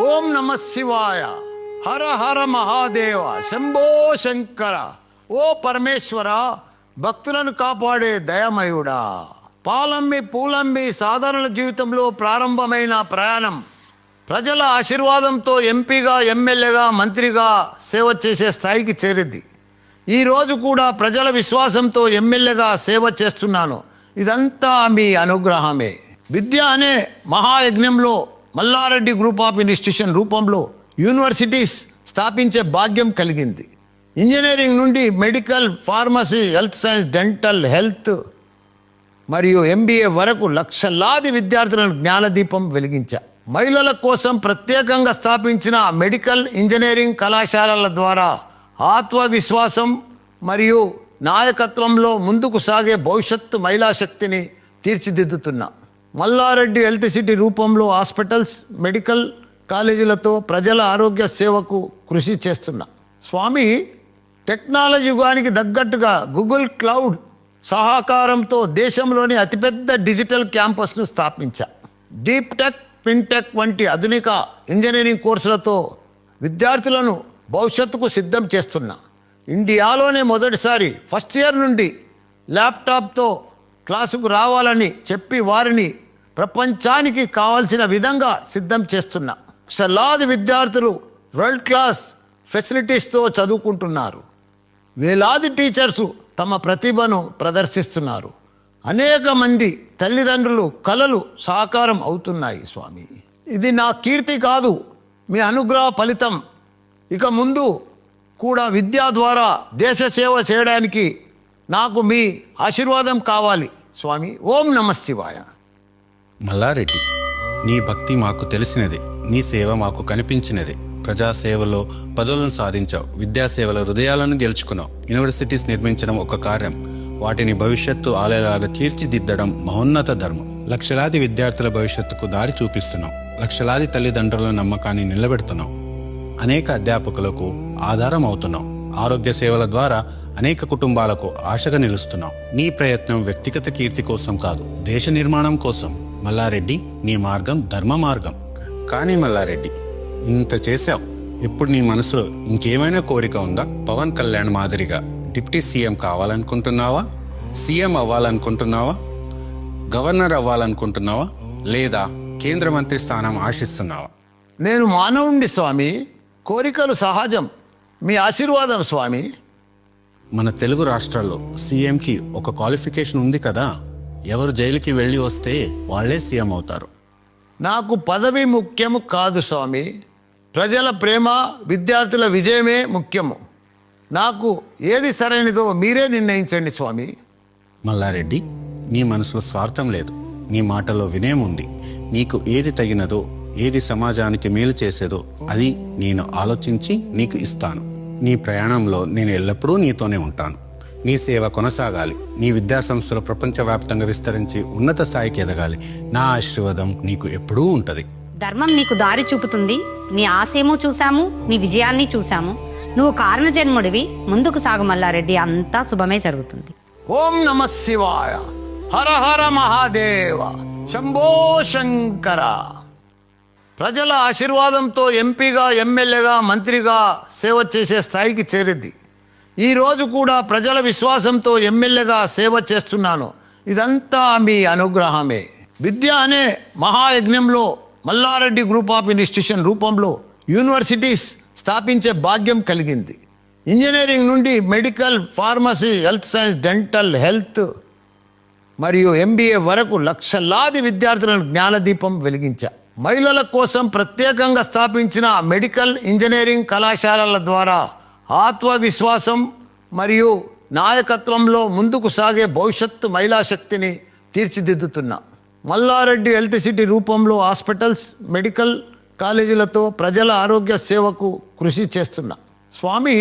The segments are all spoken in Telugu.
ఓం నమ శివాయ. హర హర మహాదేవ. శంభో శంకర. ఓ పరమేశ్వర, భక్తులను కాపాడే దయమయుడా. పాలమ్మి పూలమ్మి సాధారణ జీవితంలో ప్రారంభమైన ప్రయాణం ప్రజల ఆశీర్వాదంతో ఎంపీగా, ఎమ్మెల్యేగా, మంత్రిగా సేవ చేసే స్థాయికి చేరింది. ఈరోజు కూడా ప్రజల విశ్వాసంతో ఎమ్మెల్యేగా సేవ చేస్తున్నాను. ఇదంతా మీ అనుగ్రహమే. విద్య అనే మహాయజ్ఞంలో మల్లారెడ్డి గ్రూప్ ఆఫ్ ఇన్స్టిట్యూషన్ రూపంలో యూనివర్సిటీస్ స్థాపించే భాగ్యం కలిగింది. ఇంజనీరింగ్ నుండి medical, pharmacy, health science, dental, health మరియు ఎంబీఏ వరకు లక్షలాది విద్యార్థులను జ్ఞానదీపం వెలిగించా. మహిళల కోసం ప్రత్యేకంగా స్థాపించిన మెడికల్, ఇంజనీరింగ్ కళాశాలల ద్వారా ఆత్మవిశ్వాసం మరియు నాయకత్వంలో ముందుకు సాగే భవిష్యత్తు మహిళా శక్తిని తీర్చిదిద్దుతున్నా. మల్లారెడ్డి హెల్త్ సిటీ రూపంలో హాస్పిటల్స్, మెడికల్ కాలేజీలతో ప్రజల ఆరోగ్య సేవకు కృషి చేస్తున్నా. స్వామి, టెక్నాలజీ యుగానికి తగ్గట్టుగా గూగుల్ క్లౌడ్ సహకారంతో దేశంలోని అతిపెద్ద డిజిటల్ క్యాంపస్ను స్థాపించా. డీప్ టెక్, ఫిన్టెక్ వంటి ఆధునిక ఇంజనీరింగ్ కోర్సులతో విద్యార్థులను భవిష్యత్తుకు సిద్ధం చేస్తున్నా. ఇండియాలోనే మొదటిసారి ఫస్ట్ ఇయర్ నుండి ల్యాప్టాప్తో క్లాసుకు రావాలని చెప్పి వారిని ప్రపంచానికి కావాల్సిన విధంగా సిద్ధం చేస్తున్నా. లక్షలాది విద్యార్థులు వరల్డ్ క్లాస్ ఫెసిలిటీస్తో చదువుకుంటున్నారు. వేలాది టీచర్సు తమ ప్రతిభను ప్రదర్శిస్తున్నారు. అనేక మంది తల్లిదండ్రులు కలలు సాకారం అవుతున్నాయి. స్వామి, ఇది నా కీర్తి కాదు, మీ అనుగ్రహ ఫలితం. ఇక ముందు కూడా విద్య ద్వారా దేశ సేవ చేయడానికి నాకు మీ ఆశీర్వాదం కావాలి స్వామి. ఓం నమ శివాయ. మల్లారెడ్డి, నీ భక్తి మాకు తెలిసినది, నీ సేవ మాకు కనిపించినది. ప్రజాసేవలో పదవులను సాధించావు, విద్యాసేవలో హృదయాలను గెలుచుకున్నావు. యూనివర్సిటీస్ నిర్మించడం ఒక కార్యం, వాటిని భవిష్యత్తు ఆలయాలాగా తీర్చిదిద్దడం మహోన్నత ధర్మం. లక్షలాది విద్యార్థుల భవిష్యత్తుకు దారి చూపిస్తున్నావు. లక్షలాది తల్లిదండ్రుల నమ్మకాన్ని నిలబెడుతున్నావు. అనేక అధ్యాపకులకు ఆధారం అవుతున్నావు. ఆరోగ్య సేవల ద్వారా అనేక కుటుంబాలకు ఆశగా నిలుస్తున్నావు. నీ ప్రయత్నం వ్యక్తిగత కీర్తి కోసం కాదు, దేశ నిర్మాణం కోసం. మల్లారెడ్డి, నీ మార్గం ధర్మ మార్గం. కానీ మల్లారెడ్డి, ఇంత చేశావు, ఇప్పుడు నీ మనసులో ఇంకేమైనా కోరిక ఉందా? పవన్ కళ్యాణ్ మాదిరిగా డిప్యూటీ సీఎం కావాలనుకుంటున్నావా? సీఎం అవ్వాలనుకుంటున్నావా? గవర్నర్ అవ్వాలనుకుంటున్నావా? లేదా కేంద్ర మంత్రి స్థానం ఆశిస్తున్నావా? నేను మానవుండి స్వామి, కోరికలు సహజం. మీ ఆశీర్వాదం స్వామి. మన తెలుగు రాష్ట్రాల్లో సీఎంకి ఒక క్వాలిఫికేషన్ ఉంది కదా. ఎవరు జైలుకి వెళ్ళి వస్తే వాళ్ళే సీఎం అవుతారు. నాకు పదవి ముఖ్యము కాదు స్వామి, ప్రజల ప్రేమ, విద్యార్థుల విజయమే ముఖ్యము. నాకు ఏది సరైనదో మీరే నిర్ణయించండి స్వామి. మల్లారెడ్డి, నీ మనసులో స్వార్థం లేదు, నీ మాటలో వినయం ఉంది. నీకు ఏది తగినదో, ఏది సమాజానికి మేలు చేసేదో అది నేను ఆలోచించి నీకు ఇస్తాను. నీ ప్రయాణంలో నేను ఎల్లప్పుడూ నీతోనే ఉంటాను. నీ సేవ కొనసాగాలి. నీ విద్యాసంస్థలు ప్రపంచవ్యాప్తంగా విస్తరించి ఉన్నత స్థాయికి ఎదగాలి. నా ఆశీర్వాదం నీకు ఎప్పుడూ ఉంటుంది. ధర్మం నీకు దారి చూపుతుంది. నీ ఆశయము చూశాము, నీ విజయాన్ని చూశాము. నువ్వు కారణ జన్ముడివి. ముందుకు సాగు మల్లారెడ్డి, అంతా శుభమే జరుగుతుంది. ఓం నమ శివాయ. హర హర మహాదేవ. శంభో శంకర. ప్రజల ఆశీర్వాదంతో ఎంపీగా, ఎమ్మెల్యేగా, మంత్రిగా సేవ చేసే స్థాయికి చేరింది. ఈరోజు కూడా ప్రజల విశ్వాసంతో ఎమ్మెల్యేగా సేవ చేస్తున్నాను. ఇదంతా మీ అనుగ్రహమే. విద్య అనే మహాయజ్ఞంలో మల్లారెడ్డి గ్రూప్ ఆఫ్ ఇన్స్టిట్యూషన్ రూపంలో యూనివర్సిటీస్ స్థాపించే భాగ్యం కలిగింది. ఇంజనీరింగ్ నుండి medical, pharmacy, health science, dental, health మరియు ఎంబీఏ వరకు లక్షలాది విద్యార్థులను జ్ఞానదీపం వెలిగించా. మహిళల కోసం ప్రత్యేకంగా స్థాపించిన మెడికల్, ఇంజనీరింగ్ కళాశాలల ద్వారా ఆత్మవిశ్వాసం మరియు నాయకత్వంలో ముందుకు సాగే భవిష్యత్తు మహిళా శక్తిని తీర్చిదిద్దుతున్నా. మల్లారెడ్డి హెల్త్ సిటీ రూపంలో హాస్పిటల్స్, మెడికల్ కాలేజీలతో ప్రజల ఆరోగ్య సేవకు కృషి చేస్తున్నా. స్వామి,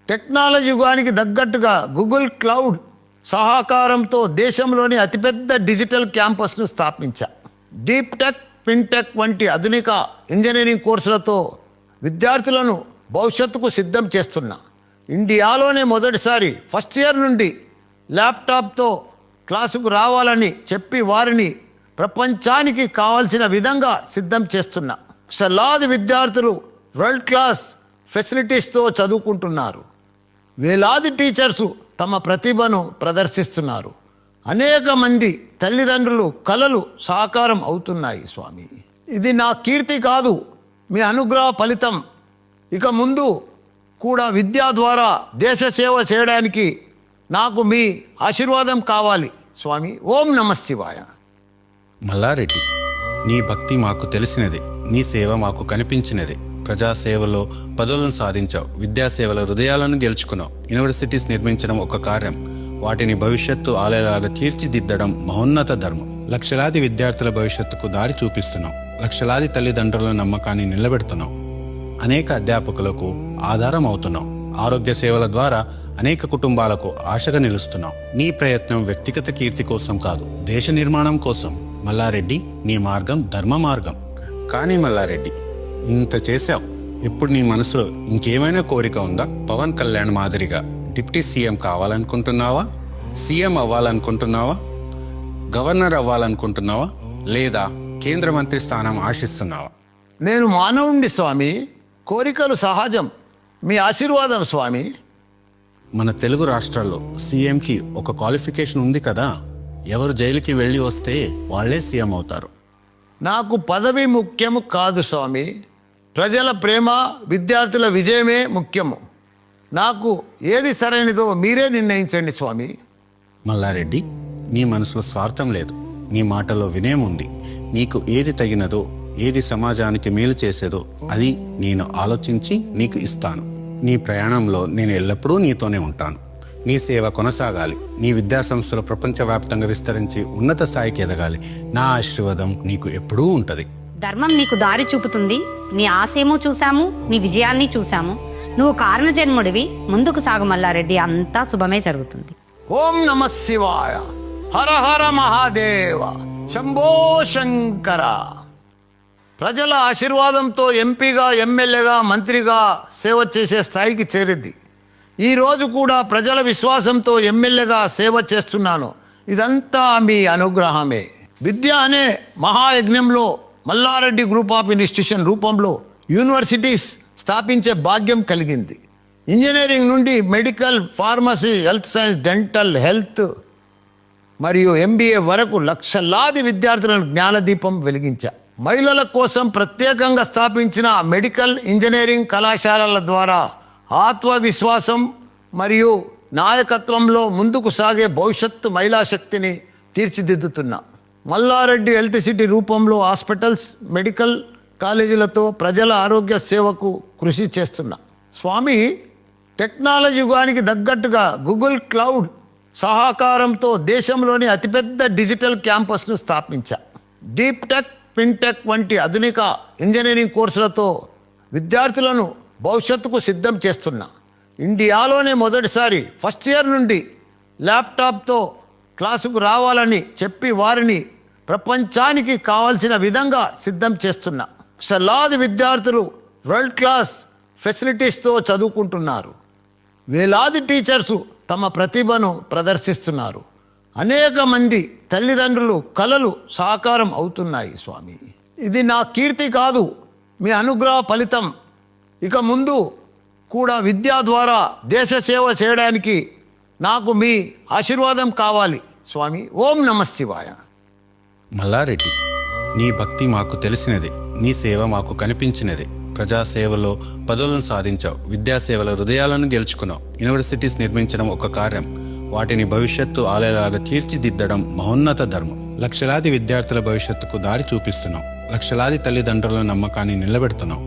టెక్నాలజీ యుగానికి తగ్గట్టుగా గూగుల్ క్లౌడ్ సహకారంతో దేశంలోని అతిపెద్ద డిజిటల్ క్యాంపస్ను స్థాపించా. డీప్ టెక్, ఫిన్టెక్ వంటి ఆధునిక ఇంజనీరింగ్ కోర్సులతో విద్యార్థులను భవిష్యత్తుకు సిద్ధం చేస్తున్నా. ఇండియాలోనే మొదటిసారి ఫస్ట్ ఇయర్ నుండి ల్యాప్టాప్తో క్లాసుకు రావాలని చెప్పి వారిని ప్రపంచానికి కావాల్సిన విధంగా సిద్ధం చేస్తున్నా. లక్షలాది విద్యార్థులు వరల్డ్ క్లాస్ ఫెసిలిటీస్తో చదువుకుంటున్నారు. వేలాది టీచర్సు తమ ప్రతిభను ప్రదర్శిస్తున్నారు. అనేక మంది తల్లిదండ్రులు కలలు సాకారం అవుతున్నాయి స్వామి. ఇది నా కీర్తి కాదు, మీ అనుగ్రహ ఫలితం. ఇక ముందు కూడా విద్య ద్వారా దేశ సేవ చేయడానికి నాకు మీ ఆశీర్వాదం కావాలి స్వామి. ఓం నమః శివాయ. మల్లారెడ్డి, నీ భక్తి మాకు తెలిసినది, నీ సేవ మాకు కనిపించినది. ప్రజాసేవలో పదవులను సాధించావు, విద్యాసేవల హృదయాలను గెలుచుకున్నావు. యూనివర్సిటీస్ నిర్మించడం ఒక కార్యం, వాటిని భవిష్యత్తు ఆలయాలాగా తీర్చిదిద్దడం మహోన్నత ధర్మం. లక్షలాది విద్యార్థుల భవిష్యత్తుకు దారి చూపిస్తున్నావు, లక్షలాది తల్లిదండ్రుల నమ్మకాన్ని నిలబెడుతున్నావు. అనేక అధ్యాపకులకు ఆధారం అవుతున్నావు. ఆరోగ్య సేవల ద్వారా అనేక కుటుంబాలకు ఆశగా నిలుస్తున్నావు. నీ ప్రయత్నం వ్యక్తిగత కీర్తి కోసం కాదు, దేశ నిర్మాణం కోసం. మల్లారెడ్డి, నీ మార్గం ధర్మ మార్గం. కానీ మల్లారెడ్డి, ఇంత చేశావు, ఇప్పుడు నీ మనసులో ఇంకేమైనా కోరిక ఉందా? పవన్ కళ్యాణ్ మాదిరిగా డిప్యూటీ సీఎం కావాలనుకుంటున్నావా? సీఎం అవ్వాలనుకుంటున్నావా? గవర్నర్ అవ్వాలనుకుంటున్నావా? లేదా కేంద్ర మంత్రి స్థానం ఆశిస్తున్నావా? నేను మానవుణ్ణి స్వామి, కోరికలు సహజం. మీ ఆశీర్వాదం స్వామి. మన తెలుగు రాష్ట్రాల్లో సీఎంకి ఒక క్వాలిఫికేషన్ ఉంది కదా. ఎవరు జైలుకి వెళ్ళి వస్తే వాళ్ళే సీఎం అవుతారు. నాకు పదవి ముఖ్యము కాదు స్వామి, ప్రజల ప్రేమ, విద్యార్థుల విజయమే ముఖ్యము. నాకు ఏది సరైనదో మీరే నిర్ణయించండి స్వామి. మల్లారెడ్డి, నీ మనసులో స్వార్థం లేదు, నీ మాటలో వినయం ఉంది. నీకు ఏది తగినదో, ఏది సమాజానికి మేలు చేసేదో అది నేను ఆలోచించి నీకు ఇస్తాను. నీ ప్రయాణంలో నేను ఎల్లప్పుడూ నీతోనే ఉంటాను. నీ సేవ కొనసాగాలి. నీ విద్యాసంస్థలు ప్రపంచవ్యాప్తంగా విస్తరించి ఉన్నత స్థాయికి ఎదగాలి. నా ఆశీర్వాదం నీకు ఎప్పుడూ ఉంటుంది. ధర్మం నీకు దారి చూపుతుంది. నీ ఆశేమో చూశాము, నీ విజయాన్ని చూశాము. నువ్వు కారణ జన్ముడివి, ముందుకు సాగు మల్లారెడ్డి, అంతా శుభమే జరుగుతుంది. ఓం నమః శివాయ. హర హర మహాదేవ. శంభో శంకర. ప్రజల ఆశీర్వాదంతో ఎంపీగా, ఎమ్మెల్యేగా, మంత్రిగా సేవ చేసే స్థాయికి చేరింది. ఈరోజు కూడా ప్రజల విశ్వాసంతో ఎమ్మెల్యేగా సేవ చేస్తున్నాను. ఇదంతా మీ అనుగ్రహమే. విద్య అనే మహాయజ్ఞంలో మల్లారెడ్డి గ్రూప్ ఆఫ్ ఇన్స్టిట్యూషన్ రూపంలో యూనివర్సిటీస్ స్థాపించే భాగ్యం కలిగింది. ఇంజనీరింగ్ నుండి medical, pharmacy, health science, dental, health మరియు ఎంబీఏ వరకు లక్షలాది విద్యార్థులను జ్ఞానదీపం వెలిగించా. మహిళల కోసం ప్రత్యేకంగా స్థాపించిన మెడికల్, ఇంజనీరింగ్ కళాశాలల ద్వారా ఆత్మవిశ్వాసం మరియు నాయకత్వంలో ముందుకు సాగే భవిష్యత్తు మహిళా శక్తిని తీర్చిదిద్దుతున్నా. మల్లారెడ్డి హెల్త్ సిటీ రూపంలో హాస్పిటల్స్, మెడికల్ కాలేజీలతో ప్రజల ఆరోగ్య సేవకు కృషి చేస్తున్నా. స్వామి, టెక్నాలజీ యుగానికి తగ్గట్టుగా గూగుల్ క్లౌడ్ సహకారంతో దేశంలోని అతిపెద్ద డిజిటల్ క్యాంపస్ను స్థాపించా. డీప్ టెక్, ఫిన్టెక్ వంటి ఆధునిక ఇంజనీరింగ్ కోర్సులతో విద్యార్థులను భవిష్యత్తుకు సిద్ధం చేస్తున్నా. ఇండియాలోనే మొదటిసారి ఫస్ట్ ఇయర్ నుండి ల్యాప్టాప్తో క్లాసుకు రావాలని చెప్పి వారిని ప్రపంచానికి కావాల్సిన విధంగా సిద్ధం చేస్తున్నా. లక్షలాది విద్యార్థులు వరల్డ్ క్లాస్ ఫెసిలిటీస్తో చదువుకుంటున్నారు. వేలాది టీచర్సు తమ ప్రతిభను ప్రదర్శిస్తున్నారు. అనేక మంది తల్లిదండ్రులు కలలు సాకారం అవుతున్నాయి స్వామి. ఇది నా కీర్తి కాదు, మీ అనుగ్రహ ఫలితం. ఇక ముందు కూడా విద్య ద్వారా దేశ సేవ చేయడానికి నాకు మీ ఆశీర్వాదం కావాలి స్వామి. ఓం నమః శివాయ. మల్లారెడ్డి, నీ భక్తి మాకు తెలిసినది, నీ సేవ మాకు కనిపించినది. ప్రజాసేవలో పదవులను సాధించావు, విద్యాసేవల హృదయాలను గెలుచుకున్నావు. యూనివర్సిటీస్ నిర్మించడం ఒక కార్యం, వాటిని భవిష్యత్తు ఆలయాలాగా తీర్చిదిద్దడం మహోన్నత ధర్మం. లక్షలాది విద్యార్థుల భవిష్యత్తుకు దారి చూపిస్తున్నావు, లక్షలాది తల్లిదండ్రుల నమ్మకాన్ని నిలబెడుతున్నావు.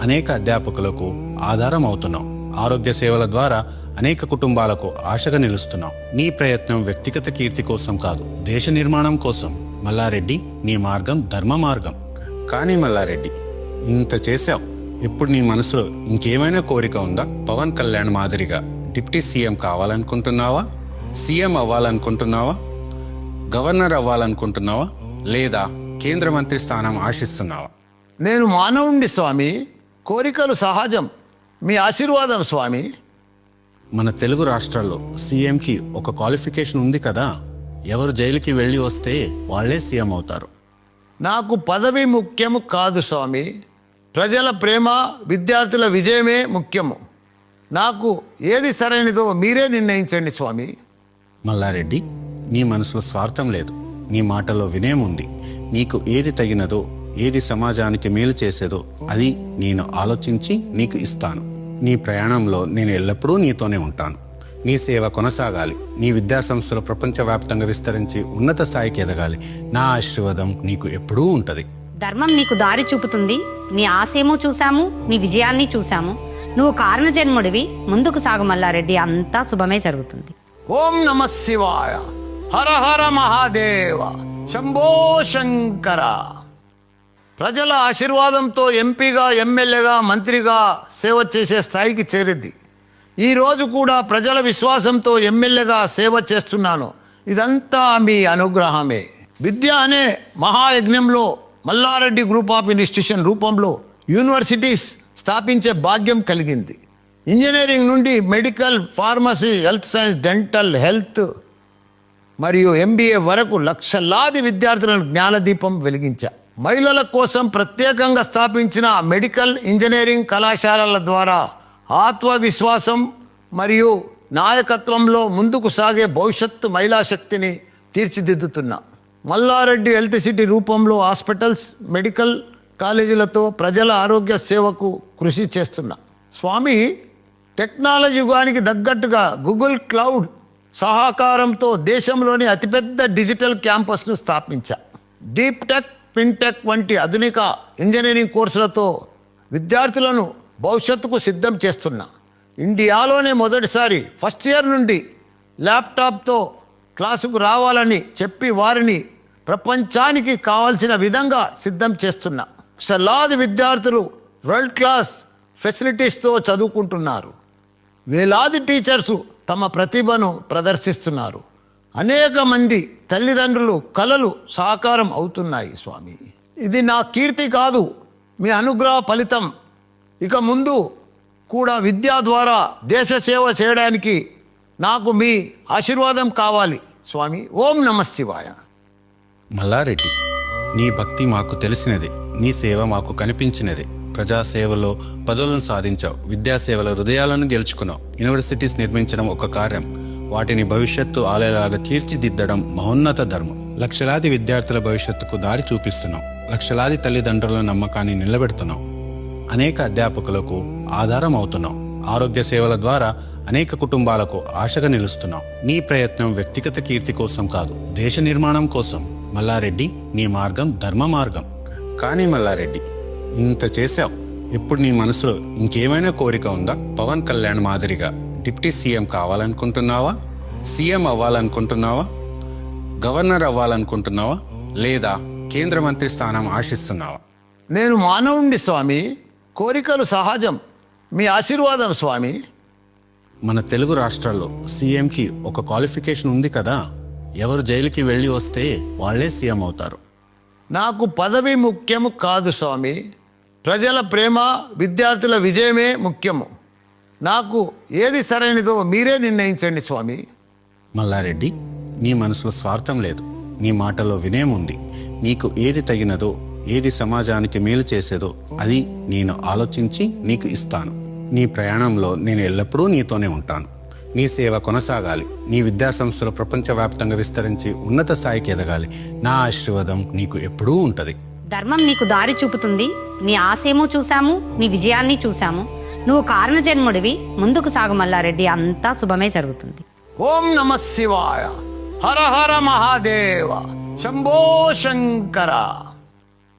అనేక అధ్యాపకులకు ఆధారం అవుతున్నావు. ఆరోగ్య సేవల ద్వారా అనేక కుటుంబాలకు ఆశగా నిలుస్తున్నావు. నీ ప్రయత్నం వ్యక్తిగత కీర్తి కోసం కాదు, దేశ నిర్మాణం కోసం. మల్లారెడ్డి, నీ మార్గం ధర్మ మార్గం. కానీ మల్లారెడ్డి, ఇంత చేశావు, ఇప్పుడు నీ మనసులో ఇంకేమైనా కోరిక ఉందా? పవన్ కళ్యాణ్ మాదిరిగా డిప్యూటీ సీఎం కావాలనుకుంటున్నావా? సీఎం అవ్వాలనుకుంటున్నావా? గవర్నర్ అవ్వాలనుకుంటున్నావా? లేదా కేంద్ర మంత్రి స్థానం ఆశిస్తున్నావా? నేను మానవుణ్ణి స్వామి, కోరికలు సహజం. మీ ఆశీర్వాదం స్వామి. మన తెలుగు రాష్ట్రాల్లో సీఎంకి ఒక క్వాలిఫికేషన్ ఉంది కదా. ఎవరు జైలుకి వెళ్ళి వస్తే వాళ్ళే సీఎం అవుతారు. నాకు పదవి ముఖ్యము కాదు స్వామి, ప్రజల ప్రేమ, విద్యార్థుల విజయమే ముఖ్యము. నాకు ఏది సరైనదో మీరే నిర్ణయించండి స్వామి. మల్లారెడ్డి, నీ మనసులో స్వార్థం లేదు, నీ మాటలో వినయం ఉంది. నీకు ఏది తగినదో, ఏది సమాజానికి మేలు చేసేదో అది నేను ఆలోచించి నీకు ఇస్తాను. నీ ప్రయాణంలో నేను ఎల్లప్పుడూ నీతోనే ఉంటాను. నీ సేవ కొనసాగాలి. నీ విద్యాసంస్థలు ప్రపంచవ్యాప్తంగా విస్తరించి ఉన్నత స్థాయికి ఎదగాలి. నా ఆశీర్వాదం నీకు ఎప్పుడూ ఉంటుంది. ధర్మం నీకు దారి చూపుతుంది. నీ ఆశేమో చూశాము, నీ విజయాన్ని చూశాము. నువ్వు కారణ జన్ముడివి, ముందుకు సాగు మల్లారెడ్డి, అంతా శుభమే జరుగుతుంది. ఓం నమ శివాయ. హర హర మహాదేవ. శంభో శంకర. ప్రజల ఆశీర్వాదంతో ఎంపీగా, ఎమ్మెల్యేగా, మంత్రిగా సేవ చేసే స్థాయికి చేరింది. ఈరోజు కూడా ప్రజల విశ్వాసంతో ఎమ్మెల్యేగా సేవ చేస్తున్నాను. ఇదంతా మీ అనుగ్రహమే. విద్య అనే మహాయజ్ఞంలో మల్లారెడ్డి గ్రూప్ ఆఫ్ ఇన్స్టిట్యూషన్ రూపంలో యూనివర్సిటీస్ స్థాపించే భాగ్యం కలిగింది. ఇంజనీరింగ్ నుండి medical, pharmacy, health science, dental, health మరియు ఎంబీఏ వరకు లక్షలాది విద్యార్థులను జ్ఞానదీపం వెలిగించా. మహిళల కోసం ప్రత్యేకంగా స్థాపించిన మెడికల్, ఇంజనీరింగ్ కళాశాలల ద్వారా ఆత్మవిశ్వాసం మరియు నాయకత్వంలో ముందుకు సాగే భవిష్యత్తు మహిళా శక్తిని తీర్చిదిద్దుతున్నా. మల్లారెడ్డి హెల్త్ సిటీ రూపంలో హాస్పిటల్స్, మెడికల్ కాలేజీలతో ప్రజల ఆరోగ్య సేవకు కృషి చేస్తున్నా. స్వామి, టెక్నాలజీ యుగానికి తగ్గట్టుగా గూగుల్ క్లౌడ్ సహకారంతో దేశంలోని అతిపెద్ద డిజిటల్ క్యాంపస్ను స్థాపించా. డీప్ టెక్, ఫిన్టెక్ వంటి ఆధునిక ఇంజనీరింగ్ కోర్సులతో విద్యార్థులను భవిష్యత్తుకు సిద్ధం చేస్తున్నా. ఇండియాలోనే మొదటిసారి ఫస్ట్ ఇయర్ నుండి ల్యాప్టాప్తో క్లాసుకు రావాలని చెప్పి వారిని ప్రపంచానికి కావాల్సిన విధంగా సిద్ధం చేస్తున్నా. లక్షలాది విద్యార్థులు వరల్డ్ క్లాస్ ఫెసిలిటీస్తో చదువుకుంటున్నారు. వేలాది టీచర్సు తమ ప్రతిభను ప్రదర్శిస్తున్నారు. అనేక మంది తల్లిదండ్రులు కలలు సాకారం అవుతున్నాయి. స్వామి, ఇది నా కీర్తి కాదు, మీ అనుగ్రహ ఫలితం. ఇక ముందు కూడా విద్య ద్వారా దేశ సేవ చేయడానికి నాకు మీ ఆశీర్వాదం కావాలి స్వామి. ఓం నమ శివాయ. మల్లారెడ్డి, నీ భక్తి మాకు తెలిసినది, నీ సేవ మాకు కనిపించినది. ప్రజాసేవలో పదవులను సాధించావు, విద్యాసేవల హృదయాలను గెలుచుకున్నావు. యూనివర్సిటీస్ నిర్మించడం ఒక కార్యం, వాటిని భవిష్యత్తు ఆలయాలాగా తీర్చిదిద్దడం మహోన్నత ధర్మం. లక్షలాది విద్యార్థుల భవిష్యత్తుకు దారి చూపిస్తున్నావు. లక్షలాది తల్లిదండ్రుల నమ్మకాన్ని నిలబెడుతున్నావు. అనేక అధ్యాపకులకు ఆధారం అవుతున్నావు. ఆరోగ్య సేవల ద్వారా అనేక కుటుంబాలకు ఆశగా నిలుస్తున్నావు. నీ ప్రయత్నం వ్యక్తిగత కీర్తి కోసం కాదు, దేశ నిర్మాణం కోసం. మల్లారెడ్డి, నీ మార్గం ధర్మ మార్గం. కానీ మల్లారెడ్డి, ఇంత చేశావు, ఇప్పుడు నీ మనసులో ఇంకేమైనా కోరిక ఉందా? పవన్ కళ్యాణ్ మాదిరిగా డిప్యూటీ సీఎం కావాలనుకుంటున్నావా? సీఎం అవ్వాలనుకుంటున్నావా? గవర్నర్ అవ్వాలనుకుంటున్నావా? లేదా కేంద్ర మంత్రి స్థానం ఆశిస్తున్నావా? నేను మానవుణ్ణి స్వామి, కోరికలు సహజం. మీ ఆశీర్వాదం స్వామి. మన తెలుగు రాష్ట్రాల్లో సీఎంకి ఒక క్వాలిఫికేషన్ ఉంది కదా. ఎవరు జైలుకి వెళ్ళి వస్తే వాళ్ళే సీఎం అవుతారు. నాకు పదవి ముఖ్యము కాదు స్వామి. ప్రజల ప్రేమ, విద్యార్థుల విజయమే ముఖ్యము. నాకు ఏది సరైనదో మీరే నిర్ణయించండి స్వామి. మల్లారెడ్డి, నీ మనసులో స్వార్థం లేదు, నీ మాటలో వినయం ఉంది. నీకు ఏది తగినదో, ఏది సమాజానికి మేలు చేసేదో అది నేను ఆలోచించి నీకు ఇస్తాను. నీ ప్రయాణంలో నేను ఎల్లప్పుడూ నీతోనే ఉంటాను. నీ సేవ కొనసాగాలి. నీ విద్యాసంస్థలు ప్రపంచవ్యాప్తంగా విస్తరించి ఉన్నత స్థాయికి ఎదగాలి. నా ఆశీర్వాదం నీకు ఎప్పుడూ ఉంటుంది. ధర్మం నీకు దారి చూపుతుంది. నీ ఆశేమో చూశాము, నీ విజయాన్ని చూశాము. నువ్వు కారణ జన్ముడివి, ముందుకు సాగు మల్లారెడ్డి, అంతా శుభమే జరుగుతుంది. ఓం నమ శివాయ. హర హర మహాదేవ. శంభో శంకర.